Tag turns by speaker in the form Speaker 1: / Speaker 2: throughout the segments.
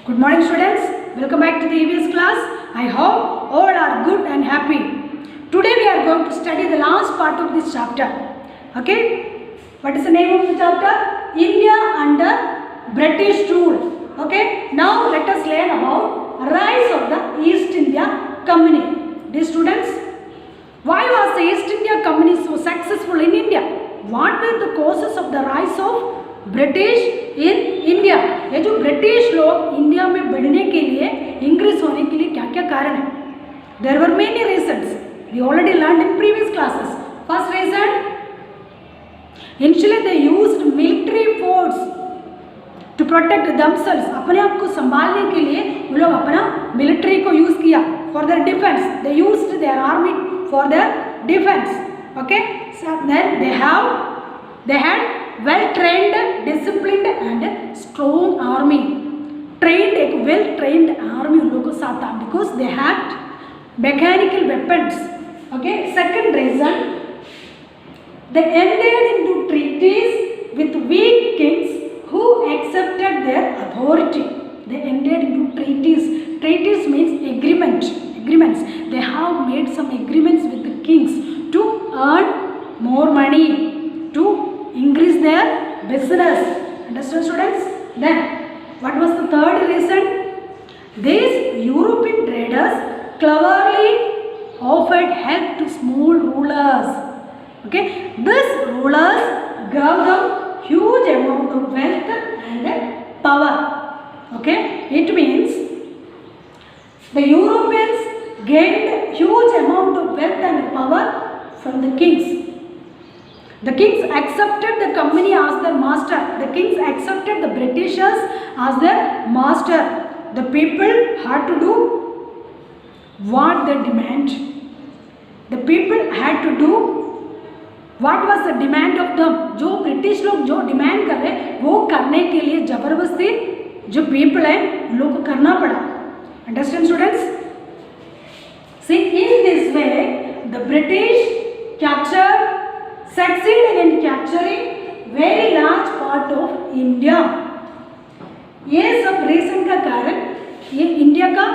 Speaker 1: Good morning students, welcome back to the EVS class. I hope all are good and happy. Today we are going to study the last part of this chapter. Okay, what is the name of the chapter? India under British rule. Okay, now let us learn about rise of the East India Company. Dear students, why was the East India Company so successful in India? What were the causes of the rise of British in India? ये जो British लोग India में बढ़ने के लिए, increase होने के लिए क्या क्या कारण है? There were many reasons, we already learn in previous classes. First reason, initially they used military force to protect themselves. अपने आप को संभालने के लिए वो लोग अपना मिलिट्री को यूज किया for their defence. They used their army for their defence. Okay, so then they had well trained, disciplined and strong army. Trained, एक well trained army उन लोगों को साथ था because they had mechanical weapons. Okay, second reason, they entered into treaties with weak kings who accepted their authority. They entered into treaties. Treaties means agreements. They have made some agreements with the kings to earn more money, to increase their business. Understand students? Then what was the third reason? These European traders cleverly offered help to small rulers. Okay, these rulers gave them huge amount of wealth and power. Okay, it means the Europeans gained huge amount of wealth and power from the kings. The kings accepted the company as their master. The kings accepted the Britishers as their master. The people had to do what they demand. The people had to do what was the demand of them. जो British लोग जो demand कर रहे वो करने के लिए जबरदस्ती जो पीपल है उन लोग को करना पड़ा. Understand students? See, in this way the British succeeded in capturing very large part of India. ये सब रीजन का कारण ये इंडिया का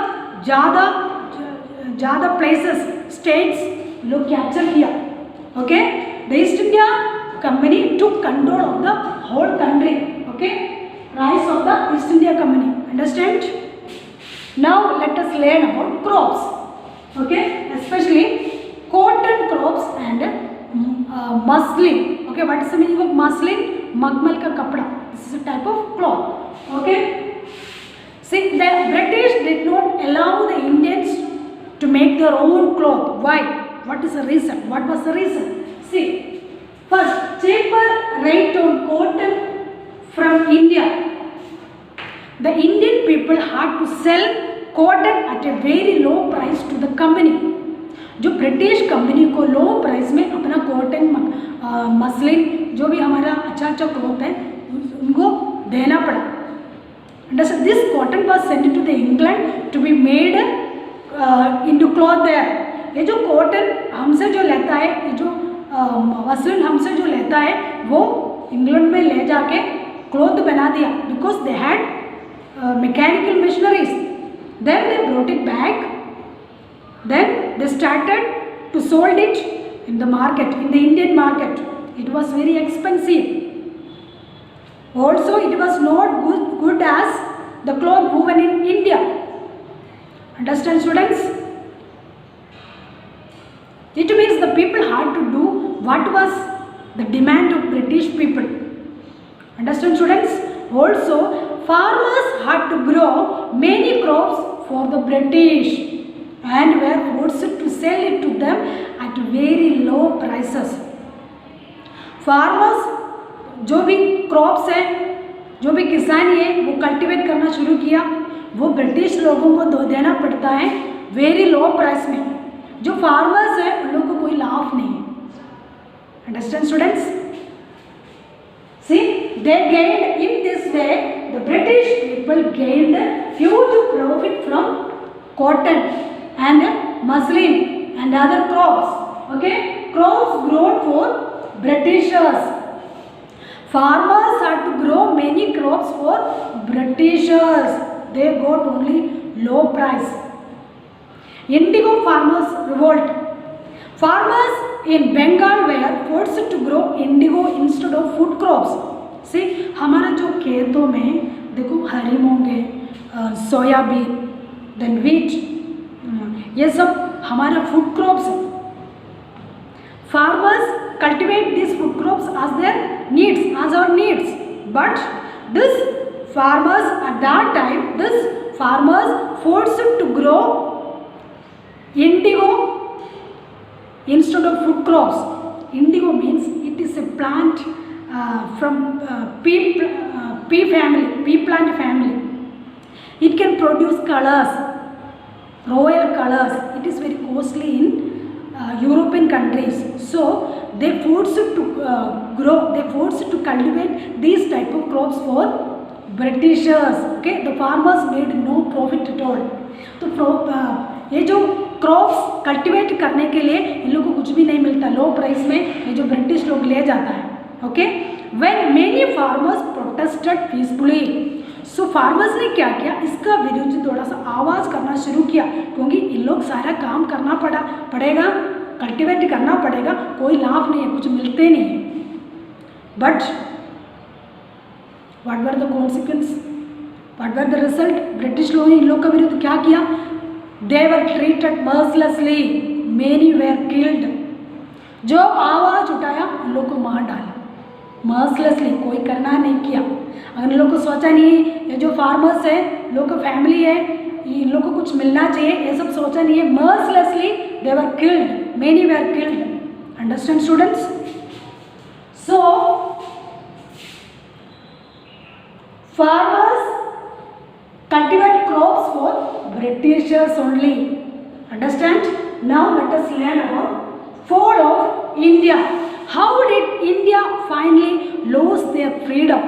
Speaker 1: ज़्यादा प्लेसेस स्टेट्स लोग कैप्चर किया. Okay, the East India Company took control of the whole country. Okay, rise of the East India Company. Understand? Now let us learn about crops. Okay, specially cotton crops and muslin. Okay, what is the meaning of muslin? मखमल का कपड़ा. This is a type of cloth. Okay, see, the British did not allow the Indians to make their own cloth. Why? What is the reason? What was the reason? See, first, cheaper rate on cotton from India. The Indian people had to sell cotton at a very low price to the company. जो British company को लो price में अपना cotton muslin जो भी हमारा अच्छा cloth है उनको देना पड़ा. Understand? This cotton was sent to the England to be made into cloth there. ये जो कॉटन हमसे जो लेता है, ये जो मसलिन हमसे जो लेता है वो इंग्लैंड में ले जाके क्लॉथ बना दिया because they had mechanical machineries. Then they brought it back. Then they started to sold it in the market, in the Indian market. It was very expensive. Also, it was not good as the cloth woven in India. Understand students? It means the people had to do what was the demand of British people. Understand students? Also, farmers had to grow many crops for the British and were forced to sell it to them at very low prices. Farmers जो भी crops है, जो भी किसानी है वो cultivate करना शुरू किया, वो ब्रिटिश लोगों को देना पड़ता है वेरी लो प्राइस में. जो फार्मर्स है उन लोगों को कोई लाभ नहीं है. Understand students? See, they gained in this way. The British people gained huge profit from cotton and muslin and other crops. Okay, crops grown for Britishers. Farmers had to grow many crops for Britishers. they got only low price. Indigo farmers revolt. Farmers in Bengal were forced to grow indigo instead of food crops. See, हमारा जो खेतों में देखो हरी मूंग है, soybean, then wheat, ये सब हमारा food crops है. Farmers cultivate these food crops as their needs, as our needs. But this farmers at that time, this farmers forced to grow indigo instead of food crops. Indigo means it is a plant from pea family, pea plant family. It can produce colors, royal colors. It is very costly in European countries. So they forced to grow, they forced to cultivate these type of crops for Britishers. Okay, the farmers made no profit at all. तो ये जो crops cultivate करने के लिए इन लोगों को कुछ भी नहीं मिलता, लो प्राइस में ये जो ब्रिटिश लोग ले जाता है. Okay, when many farmers protested peacefully, so farmers ने क्या किया, इसका विरुद्ध थोड़ा सा आवाज़ करना शुरू किया, क्योंकि इन लोग सारा काम करना पड़ेगा, कल्टिवेट करना पड़ेगा, कोई लाभ नहीं है, कुछ मिलते नहीं है. But what were the consequence, what were the result, British लोगों ने इन लोग का विरुद्ध क्या किया, they were treated mercilessly, many were killed. जो आवाज़ उठाया इन लोग को मार डाला मर्सिलेसली, कोई करना नहीं किया. अगर इन लोग को सोचा नहीं, ये जो फार्मर्स है, लोग का फैमिली है, इन लोग को कुछ मिलना चाहिए, ये सब सोचा नहीं है. Mercilessly they were killed, many were killed. Understand students? So farmers cultivate crops for Britishers only. Understand? Now let us learn about fall of India. How did India finally lose their freedom?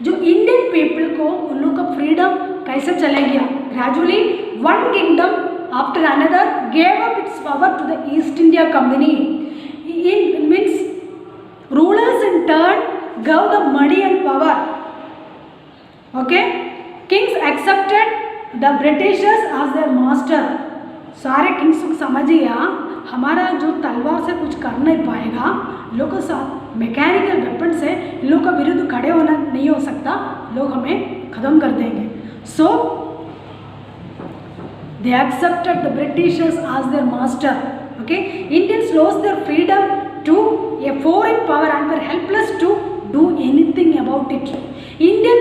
Speaker 1: जो Indian people को उन लोग का freedom कैसे चला गया? Gradually one kingdom after another gave up its power to the East India Company. It means rulers in turn gave the money and power. Okay, kings accepted the Britishers as their master. सारे Kings को समझ गया हमारा जो तलवार से कुछ कर नहीं पाएगा, लोगों के साथ मैकेनिकल वेपन से इन लोगों का विरुद्ध खड़े होना नहीं हो सकता, लोग हमें खत्म कर देंगे. So they accepted the Britishers as their master. Okay, Indians lost their freedom to a foreign power and were helpless to do anything about it. Indian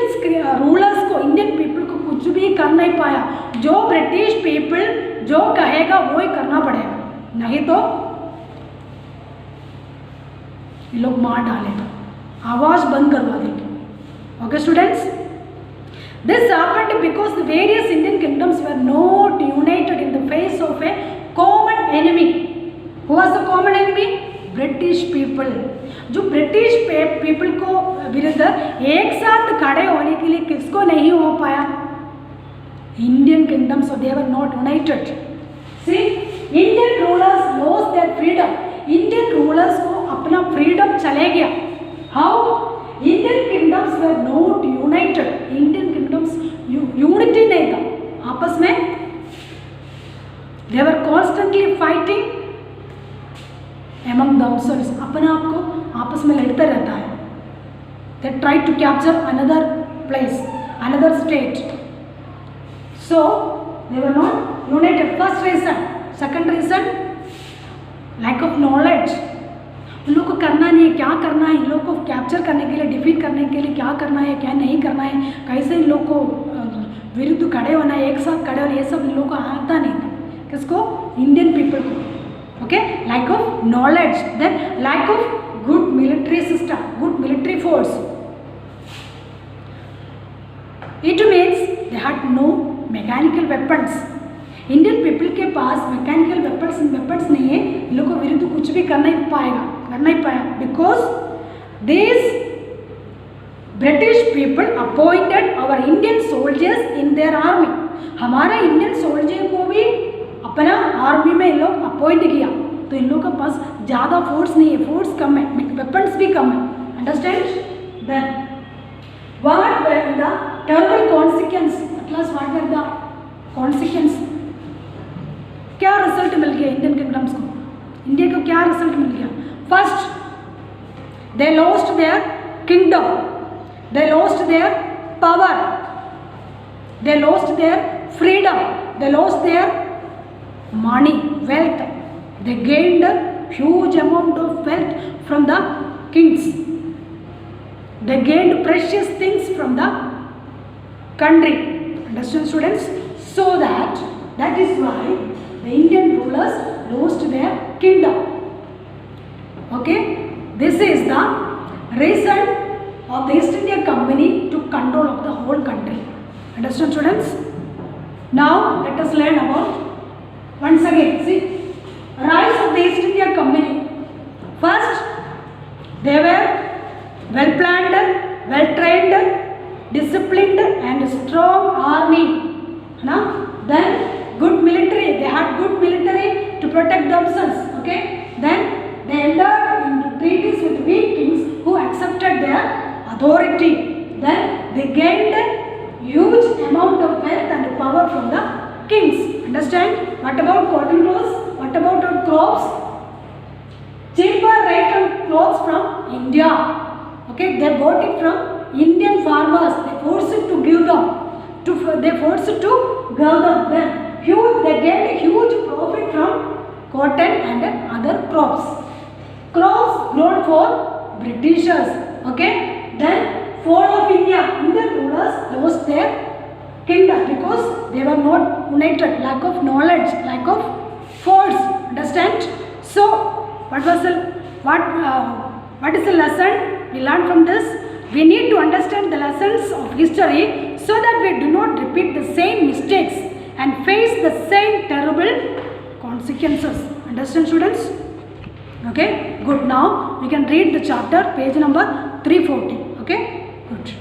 Speaker 1: rulers को, इंडियन पीपल को कुछ भी कर नहीं पाया. जो ब्रिटिश पीपल जो कहेगा वो ही करना पड़ेगा, नहीं तो ये लोग मार डालेगा, आवाज़ बंद करवा देंगे. Okay students, this happened because the various Indian kingdoms were not United in the face of A common enemy. Who was the common enemy? British people. जो ब्रिटिश पीपल को विरुद्ध एक साथ खड़े होने के लिए किसको नहीं हो पाया? Indian kingdoms, they were not united. See, Indian rulers lost their freedom. Indian rulers को अपना फ्रीडम चले गया. How? Indian kingdoms were not united. Indian kingdoms unity नहीं था आपस में. They were constantly fighting among themselves, अपने आप को आपस में लड़ते रहता है. They tried to capture another place, another state. So they were not united. First reason. Second reason, lack of knowledge. इन लोग को करना नहीं है, क्या करना है, इन लोग को कैप्चर करने के लिए, डिफीट करने के लिए क्या करना है, क्या नहीं करना है, कैसे इन लोग को विरुद्ध खड़े होना है, एक साथ खड़े होना, ये सब इन लोग को आता नहीं था. किसको? इंडियन पीपल को. Okay, lack of knowledge, then lack of good military system, good military force. It means they had no mechanical weapons. Indian people के पास mechanical weapons नहीं है, इन लोगों को विरुद्ध कुछ भी कर नहीं पाया, because these British people appointed our Indian soldiers in their army. हमारा इंडियन सोल्जर को भी अपना आर्मी में इन लोग अपॉइंट किया, तो इन लोगों के पास ज़्यादा फोर्स नहीं है, फोर्स कम है, वेपन्स भी कम है. Understand? Then what were the terrible consequence. At last what were the consequence? क्या रिजल्ट मिल गया इंडियन किंगडम्स को? इंडिया को क्या रिजल्ट मिल गया? First, they lost their kingdom, they lost their power, they lost their freedom, they lost their money, wealth. They gained a huge amount of wealth from the kings. They gained precious things from the country. Understand, students? So that is why the Indian rulers lost their kingdom. Okay, this is the reason of the East India Company took control of the whole country. Understand, students? Now let us learn about once again. See, rise of the East India Company. First, they were well planned, well trained, disciplined and strong army. Then good military. They had good military to protect themselves. Okay. Then they entered into treaties with weak kings who accepted their authority. Then they gained huge amount of wealth and power from the kings. Understand? What about cotton clothes? What about our crops? Cheaper rate on clothes from India. Okay, they bought it from Indian farmers. They forced to give them. They forced to gather them. They gained huge profit from cotton and other crops. Crops grown for Britishers. Okay. Then fall of India. Indian rulers lost their kingdom because they were not united. Lack of knowledge, lack of force. Understand? So what is the lesson we learned from this? We need to understand the lessons of history so that we do not repeat the same mistakes and face the same terrible consequences. Understand, students? Okay, good. Now we can read the chapter, page number 340. Okay, good.